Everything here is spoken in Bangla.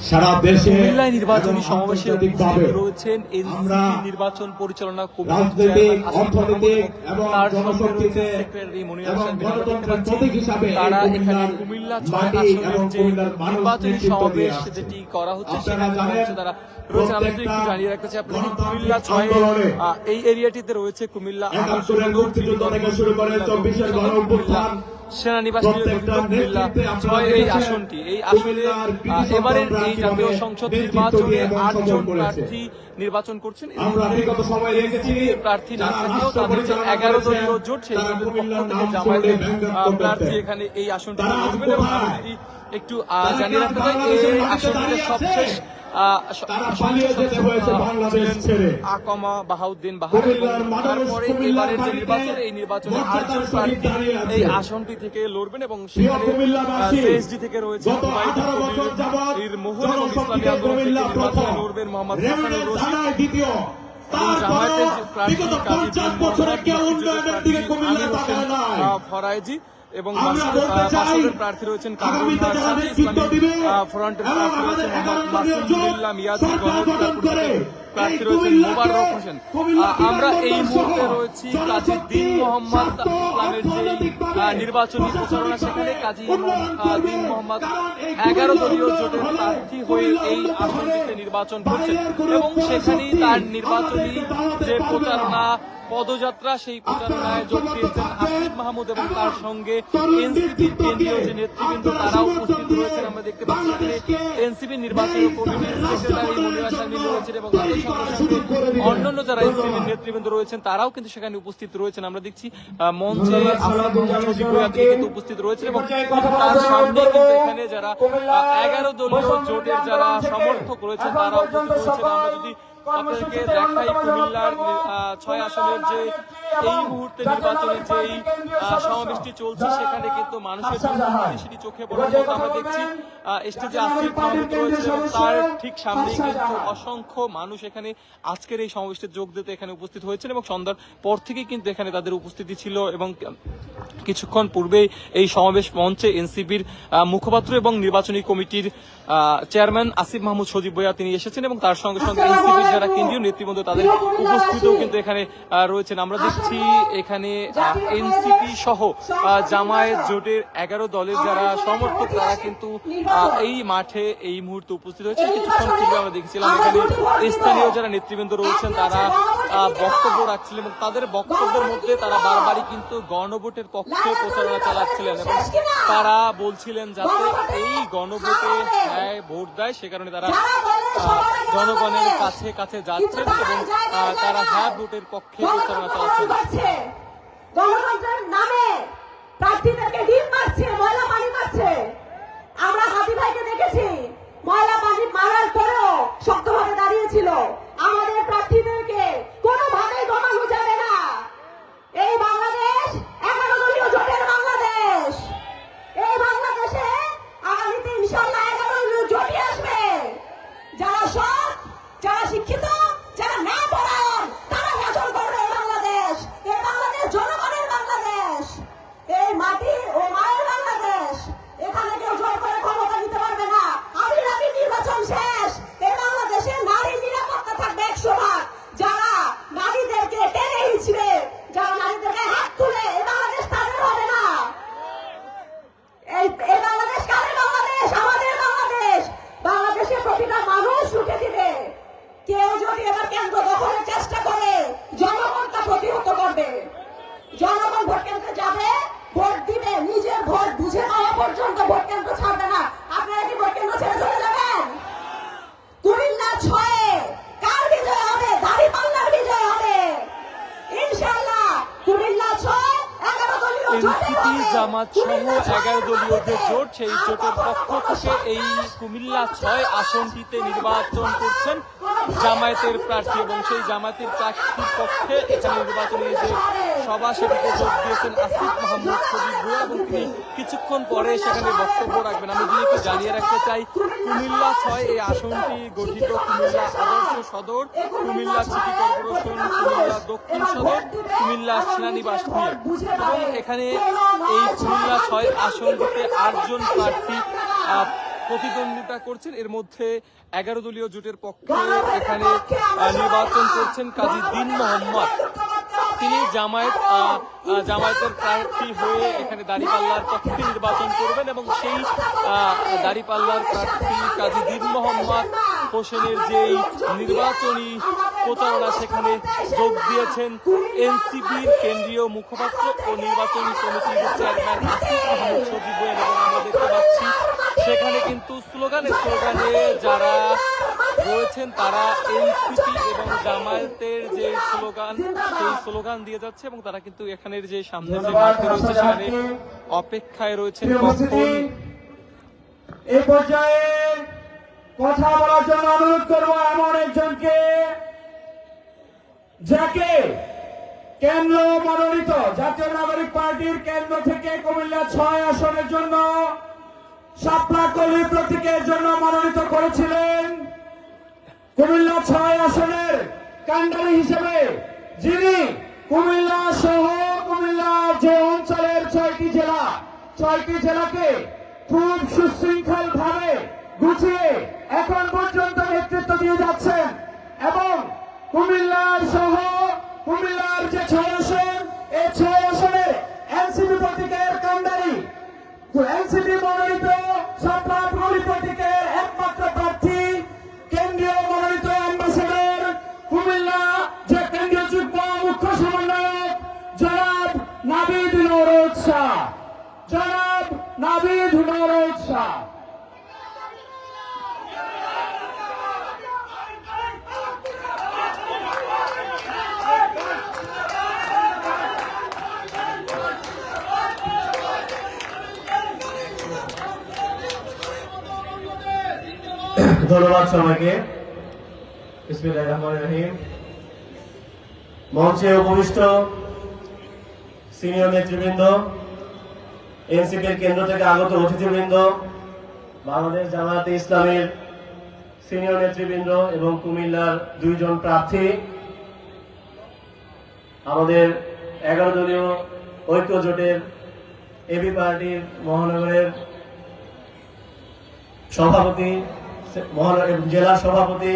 সারা দেশে কুমিল্লায় নির্বাচনী সমাবেশে রয়েছেন এনসিপি নির্বাচন পরিচালনা রাজনৈতিক, অর্থনৈতিক এবং তার জনশক্তিতে সেক্রেটারি মনির এবং হোসেন গণতন্ত্রের প্রতীক হিসাবে তারা এখানে কুমিল্লা 6 আসনের যে নির্বাচনী সমাবেশ যেটি করা হচ্ছে সেখানে তারা রয়েছেন। আমি একটু জানিয়ে রাখতে চাই আপনাদের কুমিল্লা 6 এই এরিয়াটিতে রয়েছে কুমিল্লা মুক্তিযুদ্ধ থেকে শুরু করে 24-এর গণঅভ্যুত্থান সেনানিবাস কুমিল্লা 6 এই আসনটি, এই আসনে এবারের এই জাতীয় সংসদ নির্বাচনে 8 জন প্রার্থী নির্বাচন করছেন। প্রার্থী না থাকলেও তাদের যে 11 দলীয় জোট সেই জোটের পক্ষ থেকে জামায়াতের প্রার্থী এখানে এই আসনটি লড়বেন। এবং আমি যদি একটু জানিয়ে রাখতে চাই এই আসনটিতে সবশেষ আকমা বাহাউদ্দিন বাহার এবং তারপরে এবারের যে নির্বাচন এই নির্বাচনে 8 জন প্রার্থী এই আসনটি থেকে লড়বেন এবং সেখানে সিএসডি থেকে রয়েছে মোহন এবং ইসলামী আন্দোলন থেকে নির্বাচনে লড়বেন মোহাম্মদ হাসানুর রশিদ এবং জামায়াতের প্রার্থী ফরাইজি এবং বাসদের প্রার্থী রয়েছেন কামরুল হাসান, ইসলামী ফ্রন্টের প্রার্থী রয়েছেন মোহাম্মদ মাসুদুল্লাহ মিয়াজি, প্রার্থী রয়েছেন মোবারক হোসেন। আমরা এই মুহূর্তে রয়েছি কাজী দীন মোহাম্মদ ইসলামের যে নির্বাচনী প্রচারণা, সেখানে কাজী দীন মোহাম্মদ 11 দলীয় জোটের প্রার্থী হয়ে এই আসনটিতে নির্বাচন করছেন এবং সেখানেই তার নির্বাচনী যে প্রচারণা পদযাত্রা সেই প্রচারণায় যোগ দিয়েছেন আসিফ মাহমুদ এবং তার সঙ্গে এনসিপির কেন্দ্রীয় যে নেতৃবৃন্দ তারাও উপস্থিত রয়েছেন। আমরা দেখতে পাচ্ছি এনসিপির নির্বাচনী কমিটির সেক্রেটারি মনির হোসেন রয়েছেন এবং তাদের সঙ্গে অন্যান্য যারা এনসিপির নেতৃবৃন্দ রয়েছেন তারাও কিন্তু সেখানে উপস্থিত রয়েছেন। আমরা দেখছি মঞ্চে কিন্তু উপস্থিত রয়েছেন এবং তার সামনে কিন্তু এখানে যারা 11 দলীয় জোটের যারা সমর্থক রয়েছেন তারা উপস্থিত রয়েছেন। আমরা যদি আপনাদেরকে দেখাই কুমিল্লার 6 আসনের যে এই মুহূর্তে নির্বাচনের যেই সমাবেশটি চলছে সেখানে কিন্তু মানুষের সেটি চোখে পড়ার মতো আমরা দেখছি। স্টেজে আসিফ মাহমুদ রয়েছে এবং তার ঠিক সামনেই কিন্তু অসংখ্য মানুষ এখানে আজকের এই সমাবেশে যোগ দিতে এখানে উপস্থিত হয়েছেন এবং সন্ধ্যার পর থেকেই কিন্তু এখানে তাদের উপস্থিতি ছিল এবং কিছুক্ষণ পূর্বেই এই সমাবেশ মঞ্চে এনসিপির মুখপাত্র এবং নির্বাচনী কমিটির চেয়ারম্যান আসিফ মাহমুদ সজীব ভুঁইয়া তিনি এসেছেন এবং তার সঙ্গে সঙ্গে এনসিপির যারা কেন্দ্রীয় নেতৃবৃন্দ তাদের উপস্থিতিও কিন্তু এখানে রয়েছেন। আমরা দেখছি এখানে এনসিপি সহ জামায়াত জোটের 11 দলের যারা সমর্থক তারা কিন্তু এই মাঠে এই মুহূর্তে উপস্থিত হয়েছে। কিছুক্ষণ পূর্বে আমরা দেখছিলাম এখানে স্থানীয় যারা নেতৃবৃন্দ রয়েছেন তারা বক্তব্য রাখছিলেন এবং তাদের বক্তব্যের মধ্যে তারা বারবারই কিন্তু গণভোটের পক্ষে প্রচারণা চালাচ্ছিলেন এবং তারা বলছিলেন যাতে এই গণভোটে হ্যাঁ ভোট দেয়, সে কারণে তারা জনগণের কাছে কাছে যাচ্ছেন এবং তারা হ্যাঁ ভোটের পক্ষে প্রচারণা চালাচ্ছেন। গণতন্ত্রের নামে প্রার্থীদেরকে ডিম মারছে, ময়লা পানি মারছে। আমরা হাতি ভাইকে দেখেছি ময়লা পানি মারার পরেও শক্তভাবে দাঁড়িয়েছিল। আমাদের প্রার্থীদেরকে কোনোভাবে দমানো যাবে না। এই বাংলাদেশ 11 দলীয় জোটের বাংলাদেশ। এই বাংলাদেশে আগামীতে ইনশাআল্লাহ 11 দলীয় জোটই আসবে। যারা সৎ, যারা শিক্ষিত, যারা না পড়ান তারা শাসন করবে এই বাংলাদেশ। এই বাংলাদেশ জনগণের বাংলাদেশ, এই মাটি ও মায়ের বাংলাদেশ। এখানে কেউ জোর করে ক্ষমতা নিতে পারবে না। আমি নির্বাচন শেষ, এই বাংলাদেশে নারী নিরাপত্তা থাকবে 100%। যারা নারীদেরকে টেনে হিঁচড়ে, যারা নারীদেরকে হাত তুলে, এই বাংলাদেশ তাদের হবে না। এই বাংলাদেশ কাদের বাংলাদেশ? আমাদের বাংলাদেশ। বাংলাদেশের প্রতিটা মানুষ রুখে দিবে। কেউ যদি এবার কেন্দ্র দখলের চেষ্টা করে জনগণ তা প্রতিহত করবে। জনগণ ভোট কেন্দ্রে যাবে, ভোট দিবে, নিজের ভোট বুঝে পাওয়া পর্যন্ত ভোট কেন্দ্র ছাড়বে না। আপনারা কি ভোট কেন্দ্র ছেড়ে চলে যাবেন? কুমিল্লা 6-এ কার বিজয় হবে? দাঁড়িপাল্লার বিজয় হবে ইনশাআল্লাহ। কুমিল্লা 6 11 দলীয় এনসিপি জামাত সহ 11 দলীয় যে জোট সেই জোটের পক্ষ থেকে এই কুমিল্লা 6 আসনটিতে নির্বাচন করছেন জামায়াতের প্রার্থী এবং সেই জামায়াতের প্রার্থীর পক্ষে এখানে নির্বাচনী যে সভা সেটিতে যোগ দিয়েছেন আসিফ মাহমুদ সজীব ভুঁইয়া এবং তিনি কিছুক্ষণ পরে সেখানে বক্তব্য রাখবেন। আমি যদি একটু জানিয়ে রাখতে চাই কুমিল্লা 6 এই আসনটি গঠিত কুমিল্লা আদর্শ সদর, কুমিল্লা সিটি কর্পোরেশন, কুমিল্লা দক্ষিণ সদর, কুমিল্লা সেনানিবাস নিয়ে এবং এখানে এই কুমিল্লা 6 আসনটিতে 8 জন প্রার্থী প্রতিদ্বন্দ্বিতা করছেন। এর মধ্যে 11 দলীয় জোটের পক্ষে এখানে নির্বাচন করছেন কাজী দীন মোহাম্মদ। তিনি জামায়াতের প্রার্থী হয়ে এখানে দাঁড়িপাল্লার পক্ষে নির্বাচন করবেন এবং সেই দাঁড়িপাল্লার প্রার্থী কাজী দীন মোহাম্মদ হোসেনের যেই নির্বাচনী প্রচারণা সেখানে যোগ দিয়েছেন এনসিপির কেন্দ্রীয় মুখপাত্র ও নির্বাচনী কমিটির চেয়ারম্যান আসিফ মাহমুদ সজীব বয়ান। এবং আমরা দেখতে পাচ্ছি সেখানে কিন্তু স্লোগানে যারা রয়েছেন তারা এনসিপি এবং জামায়াতের যে স্লোগান সেই স্লোগান দিয়ে যাচ্ছে এবং তারা কিন্তু এখানের যে সামনের যে মাঠে রয়েছে সেখানে অপেক্ষায় রয়েছেন কখন এই পর্যায়ে কথা বলার জন্য অনুরোধ করবো এমন একজনকে যাকে কেন্দ্র মনোনীত জাতীয় নাগরিক পার্টির কেন্দ্র থেকে কুমিল্লা 6 আসনের জন্য শাপলা কলি প্রতীকের জন্য মনোনীত করেছিলেন। কুমিল্লা 6 আসনের কান্ডারি হিসেবে যিনি কুমিল্লা সহ কুমিল্লার যে অঞ্চলের 6টি জেলাকে খুব সুশৃঙ্খল ভাবে গুছিয়ে এখন পর্যন্ত নেতৃত্ব দিয়ে যাচ্ছেন এবং কুমিল্লার যে 6 আসন এই 6 আসনে এনসিপি প্রতীকের কান্ডারি এনসিপি মনোনীত শাপলা কলি প্রতীকের একমাত্র প্রার্থী কেন্দ্রীয় মনোনীত অ্যাম্বাসেডর কুমিল্লা যে কেন্দ্রীয় যুগ্ম মুখ্য সমন্বয়ক জনাব নাবিদ নওরোজ শাহ। ধন্যবাদ সবাইকে। বিসমিল্লাহির রহমানির রহিম। মঞ্চে উপবিষ্ট সিনিয়র নেতৃবৃন্দ, এনসিপির কেন্দ্র থেকে আগত অতিথিবৃন্দ, বাংলাদেশ জামায়াতে ইসলামীর সিনিয়র নেতৃবৃন্দ এবং কুমিল্লার 2 জন প্রার্থী, আমাদের 11 দলীয় ঐক্য জোটের এবি পার্টির মহানগরের সভাপতি, জেলার সভাপতি